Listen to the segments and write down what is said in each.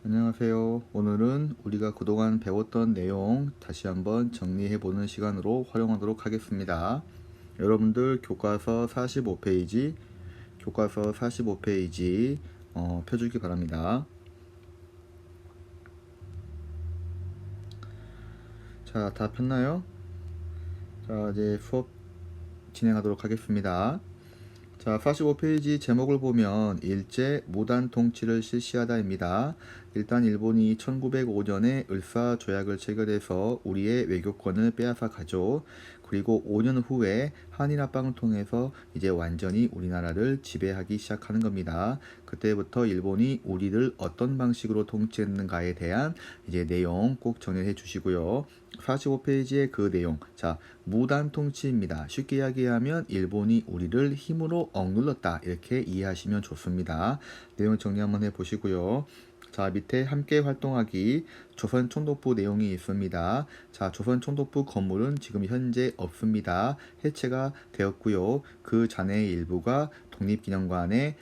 안녕하세요. 오늘은 우리가 그동안 배웠던 내용 다시 한번 정리해보는 시간으로 활용하도록 하겠습니다. 여러분들 교과서 45페이지 펴주기 바랍니다. 자, 다 폈나요? 자, 이제 수업 진행하도록 하겠습니다. 자, 45페이지 제목을 보면 일제 무단 통치를 실시하다입니다. 일단 일본이 1905년에 을사조약을 체결해서 우리의 외교권을 빼앗아 가죠. 그리고 5년 후에 한일합방을 통해서 이제 완전히 우리나라를 지배하기 시작하는 겁니다. 그때부터 일본이 우리를 어떤 방식으로 통치했는가에 대한 이제 내용 꼭 정리해 주시고요. 45페이지의 그 내용, 자, 무단 통치입니다. 쉽게 이야기하면 일본이 우리를 힘으로 억눌렀다, 이렇게 이해하시면 좋습니다. 내용 정리 한번 해보시고요. 자, 밑에 함께 활동하기 조선총독부 내용이 있습니다. 자, 조선총독부 건물은 지금 현재 없습니다. 해체가 되었고요. 그 잔해의 일부가 독립기념관에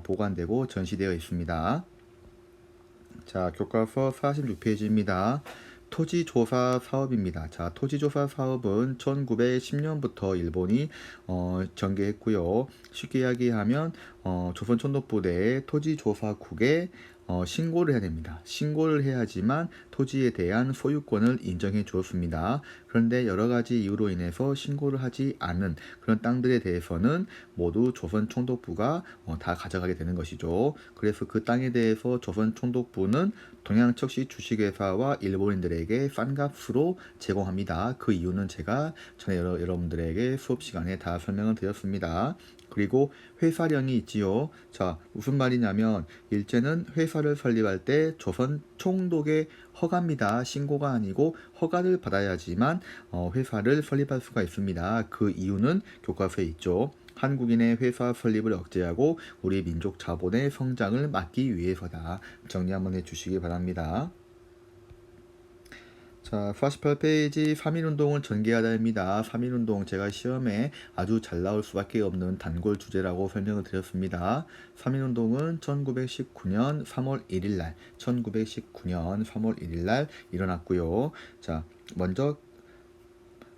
보관되고 전시되어 있습니다. 자, 교과서 46페이지입니다. 토지조사 사업입니다. 자, 토지조사 사업은 1910년부터 일본이 전개했고요. 쉽게 이야기하면 조선총독부 내에 토지조사국에 신고를 해야 됩니다. 신고를 해야지만 토지에 대한 소유권을 인정해 주었습니다. 그런데 여러 가지 이유로 인해서 신고를 하지 않은 그런 땅들에 대해서는 모두 조선총독부가 다 가져가게 되는 것이죠. 그래서 그 땅에 대해서 조선총독부는 동양척시 주식회사와 일본인들에게 싼 값으로 제공합니다. 그 이유는 제가 전에 여러분들에게 수업 시간에 다 설명을 드렸습니다. 그리고 회사령이 있지요. 자, 무슨 말이냐면 일제는 회사를 설립할 때 조선 총독의 허가입니다. 신고가 아니고 허가를 받아야지만 회사를 설립할 수가 있습니다. 그 이유는 교과서에 있죠. 한국인의 회사 설립을 억제하고 우리 민족 자본의 성장을 막기 위해서다. 정리 한번 해주시기 바랍니다. 자, 48페이지 3.1운동을 전개하다입니다. 3.1운동 제가 시험에 아주 잘 나올 수밖에 없는 단골 주제라고 설명을 드렸습니다. 3.1운동은 1919년 3월 1일날 일어났고요. 자, 먼저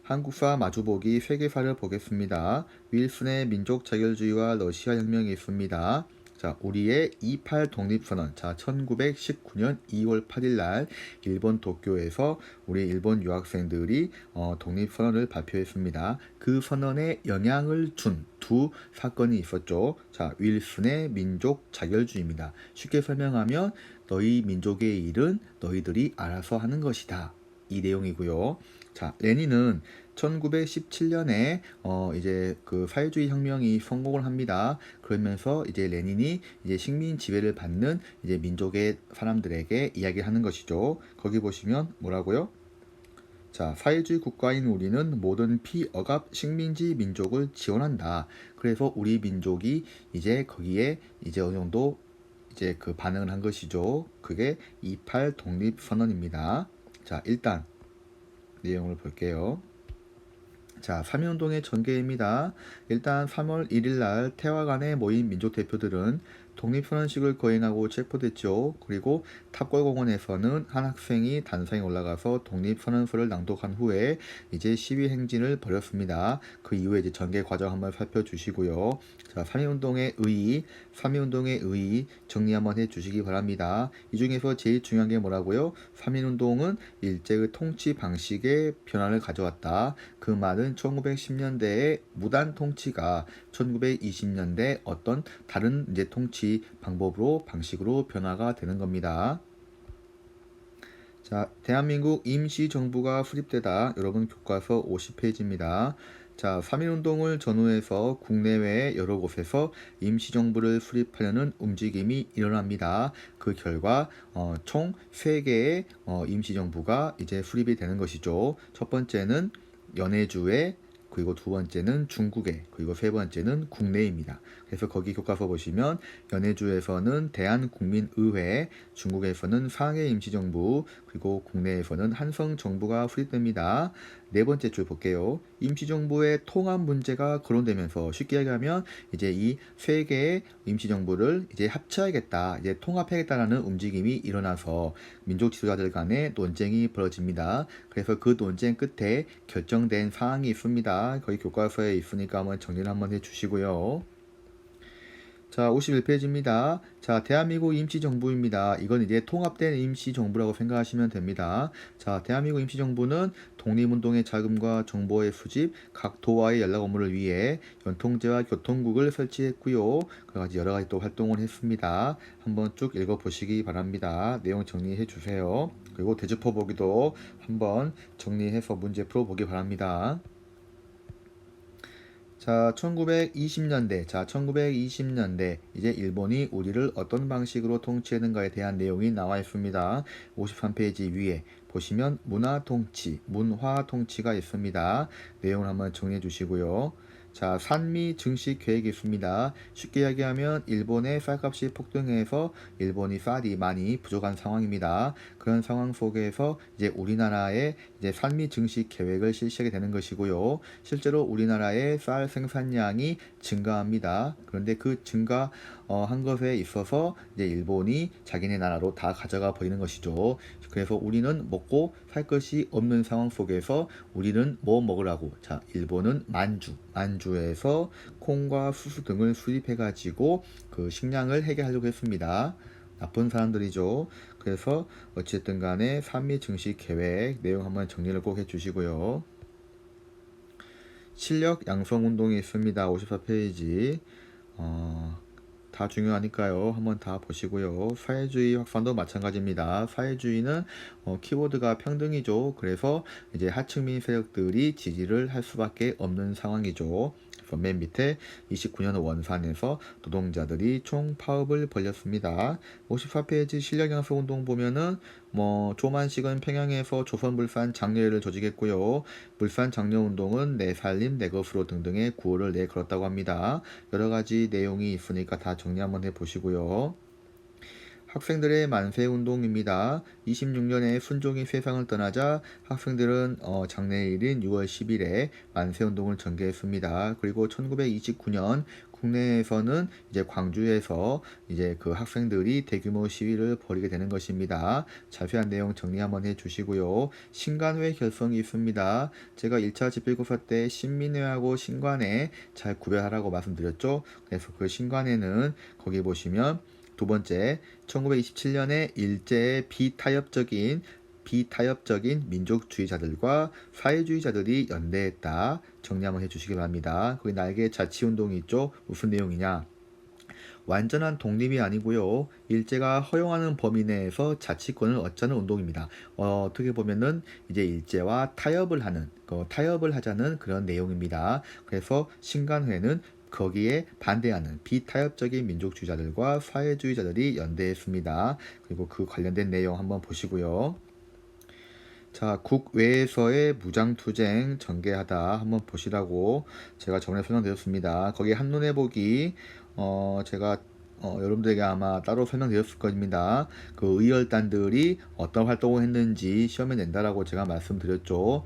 한국사 마주보기 세계사를 보겠습니다. 윌슨의 민족 자결주의와 러시아 혁명이 있습니다. 자, 우리의 28 독립선언. 자, 1919년 2월 8일 날 일본 도쿄에서 우리 일본 유학생들이 독립선언을 발표했습니다. 그 선언에 영향을 준 두 사건이 있었죠. 자, 윌슨의 민족 자결주의입니다. 쉽게 설명하면 너희 민족의 일은 너희들이 알아서 하는 것이다, 이 내용이고요. 자, 레닌은 1917년에 이제 그 사회주의 혁명이 성공을 합니다. 그러면서 이제 레닌이 이제 식민 지배를 받는 이제 민족의 사람들에게 이야기하는 것이죠. 거기 보시면 뭐라고요? 자, 사회주의 국가인 우리는 모든 피억압 식민지 민족을 지원한다. 그래서 우리 민족이 이제 거기에 이제 어느 정도 이제 그 반응을 한 것이죠. 그게 28 독립선언입니다. 자, 일단 내용을 볼게요. 자, 3.1운동의 전개입니다. 일단 3월 1일 날 태화관에 모인 민족 대표들은 독립선언식을 거행하고 체포됐죠. 그리고 탑골공원에서는 한 학생이 단상에 올라가서 독립선언서를 낭독한 후에 이제 시위 행진을 벌였습니다. 그 이후에 이제 전개 과정 한번 살펴주시고요. 자, 3.1운동의 의의 정리 한번 해주시기 바랍니다. 이 중에서 제일 중요한 게 뭐라고요? 3.1운동은 일제의 통치 방식에 변화를 가져왔다. 그 말은 1910년대의 무단 통치가 1920년대 어떤 다른 이제 통치 방식으로 변화가 되는 겁니다. 자, 대한민국 임시정부가 수립되다. 여러분 교과서 50페이지입니다. 자, 3.1운동을 전후해서 국내외 여러 곳에서 임시정부를 수립하려는 움직임이 일어납니다. 그 결과 총 3개의 임시정부가 이제 수립이 되는 것이죠. 첫 번째는 연해주에, 그리고 두 번째는 중국에, 그리고 세 번째는 국내입니다. 그래서 거기 교과서 보시면 연해주에서는 대한국민의회, 중국에서는 상해임시정부, 그리고 국내에서는 한성정부가 수립됩니다. 네 번째 줄 볼게요. 임시정부의 통합 문제가 거론되면서 쉽게 얘기하면 이제 이 세 개의 임시정부를 이제 합쳐야겠다, 이제 통합해야겠다라는 움직임이 일어나서 민족 지도자들 간의 논쟁이 벌어집니다. 그래서 그 논쟁 끝에 결정된 사항이 있습니다. 거기 교과서에 있으니까 한번 정리를 한번 해주시고요. 자, 51페이지입니다. 자, 대한민국 임시정부입니다. 이건 이제 통합된 임시정부라고 생각하시면 됩니다. 자, 대한민국 임시정부는 독립운동의 자금과 정보의 수집, 각 도와의 연락 업무를 위해 연통제와 교통국을 설치했고요. 여러 가지 또 활동을 했습니다. 한번 쭉 읽어보시기 바랍니다. 내용 정리해 주세요. 그리고 대주포 보기도 한번 정리해서 문제 풀어보기 바랍니다. 자, 1920년대 이제 일본이 우리를 어떤 방식으로 통치했는가에 대한 내용이 나와 있습니다. 53페이지 위에 보시면 문화 통치가 있습니다. 내용을 한번 정리해 주시고요. 자, 산미 증시 계획이 있습니다. 쉽게 이야기하면 일본의 쌀값이 폭등해서 일본이 쌀이 많이 부족한 상황입니다. 그런 상황 속에서 이제 우리나라의 이제 산미 증시 계획을 실시하게 되는 것이고요. 실제로 우리나라의 쌀 생산량이 증가합니다. 그런데 그 증가 한 것에 있어서 이제 일본이 자기네 나라로 다 가져가 버리는 것이죠. 그래서 우리는 먹고 살 것이 없는 상황 속에서 우리는 뭐 먹으라고? 자, 일본은 만주에서 콩과 수수 등을 수입해가지고 그 식량을 해결하려고 했습니다. 나쁜 사람들이죠. 그래서 어쨌든 간에 산미 증시 계획 내용 한번 정리를 꼭 해주시고요. 실력 양성 운동이 있습니다. 54페이지. 다 중요하니까요. 한번 다 보시고요. 사회주의 확산도 마찬가지입니다. 사회주의는 키워드가 평등이죠. 그래서 이제 하층민 세력들이 지지를 할 수밖에 없는 상황이죠. 그래서 맨 밑에 29년 원산에서 노동자들이 총파업을 벌였습니다. 54페이지 실력양성 운동 보면은 조만식은 평양에서 조선물산 장려회를 조직했고요. 물산 장려운동은 내 살림 내 것으로 등등의 구호를 내걸었다고 합니다. 여러가지 내용이 있으니까 다 정리 한번 해보시고요. 학생들의 만세운동입니다. 26년에 순종이 세상을 떠나자 학생들은 장래일인 6월 10일에 만세운동을 전개했습니다. 그리고 1929년 국내에서는 이제 광주에서 이제 그 학생들이 대규모 시위를 벌이게 되는 것입니다. 자세한 내용 정리 한번 해주시고요. 신관회 결성이 있습니다. 제가 1차 집필고사 때 신민회하고 신관회 잘 구별하라고 말씀드렸죠. 그래서 그 신관회는 거기 보시면 두 번째, 1927년에 일제의 비타협적인 민족주의자들과 사회주의자들이 연대했다. 정리 한번 해주시기 바랍니다. 거기 날개 자치운동이 있죠. 무슨 내용이냐? 완전한 독립이 아니고요. 일제가 허용하는 범위 내에서 자치권을 얻자는 운동입니다. 어떻게 보면은 이제 일제와 타협을 하자는 그런 내용입니다. 그래서 신간회는 거기에 반대하는 비타협적인 민족주의자들과 사회주의자들이 연대했습니다. 그리고 그 관련된 내용 한번 보시고요. 자, 국외에서의 무장투쟁 전개하다 한번 보시라고 제가 저번에 설명드렸습니다. 거기 한눈에 보기 제가 여러분들에게 아마 따로 설명드렸을 겁니다. 그 의열단들이 어떤 활동을 했는지 시험에 낸다라고 제가 말씀드렸죠.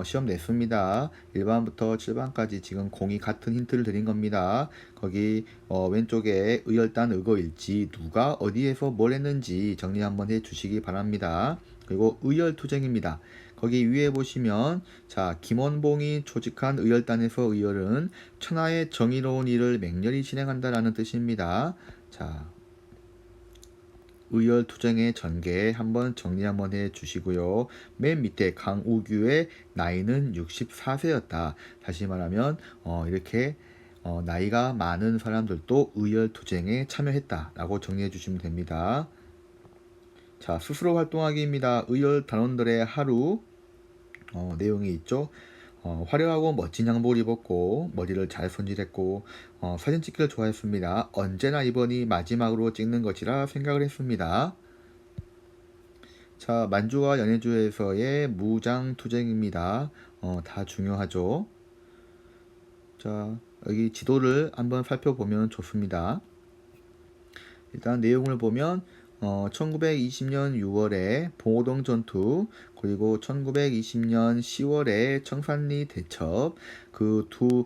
시험 냈습니다. 1반부터 7반까지 지금 공이 같은 힌트를 드린 겁니다. 거기 왼쪽에 의열단 의거일지 누가 어디에서 뭘 했는지 정리 한번 해 주시기 바랍니다. 그리고 의열투쟁입니다. 거기 위에 보시면 자, 김원봉이 조직한 의열단에서 의열은 천하의 정의로운 일을 맹렬히 진행한다라는 뜻입니다. 자, 의열투쟁의 전개 한번 정리 한번 해 주시고요. 맨 밑에 강우규의 나이는 64세였다. 다시 말하면 이렇게 나이가 많은 사람들도 의열투쟁에 참여했다라고 정리해 주시면 됩니다. 자, 스스로 활동하기입니다. 의열 단원들의 하루 내용이 있죠. 화려하고 멋진 양복을 입었고 머리를 잘 손질했고 사진 찍기를 좋아했습니다. 언제나 이번이 마지막으로 찍는 것이라 생각을 했습니다. 자, 만주와 연해주에서의 무장투쟁입니다. 다 중요하죠. 자, 여기 지도를 한번 살펴보면 좋습니다. 일단 내용을 보면 1920년 6월에 봉오동 전투, 그리고 1920년 10월에 청산리 대첩, 그 두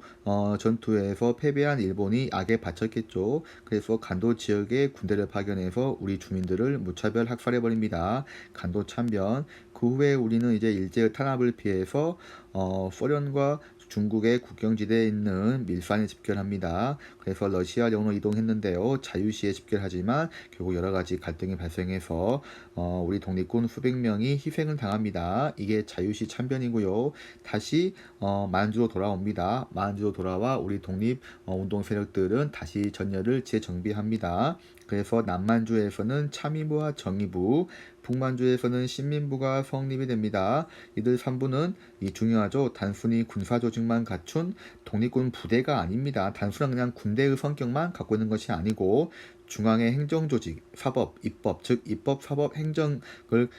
전투에서 패배한 일본이 악에 바쳤겠죠. 그래서 간도 지역에 군대를 파견해서 우리 주민들을 무차별 학살해버립니다. 간도 참변. 그 후에 우리는 이제 일제의 탄압을 피해서 소련과 중국의 국경지대에 있는 밀산에 집결합니다. 그래서 러시아령으로 이동했는데요. 자유시에 집결하지만 결국 여러 가지 갈등이 발생해서 우리 독립군 수백 명이 희생을 당합니다. 이게 자유시 참변이고요. 다시 만주로 돌아옵니다. 만주로 돌아와 우리 독립 운동 세력들은 다시 전열을 재정비합니다. 그래서 남만주에서는 참의부와 정의부, 북만주에서는 신민부가 성립이 됩니다. 이들 3부는 이 중요하죠. 단순히 군사 조직만 갖춘 독립군 부대가 아닙니다. 단순한 그냥 군대의 성격만 갖고 있는 것이 아니고 중앙의 행정조직, 사법, 입법, 즉 입법, 사법, 행정을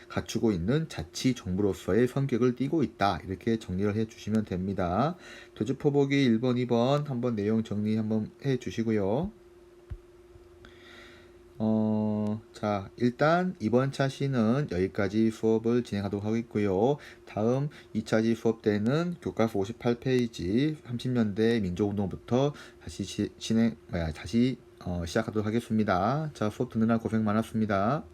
갖추고 있는 자치 정부로서의 성격을 띠고 있다. 이렇게 정리를 해주시면 됩니다. 교주포보기 1번, 2번 한번 내용 정리 한번 해주시고요. 자, 일단 이번 차 시는 여기까지 수업을 진행하도록 하겠고요. 다음 2차시 수업 때는 교과서 58페이지 30년대 민족운동부터 다시 시작하도록 하겠습니다. 자, 수업 듣느라 고생 많았습니다.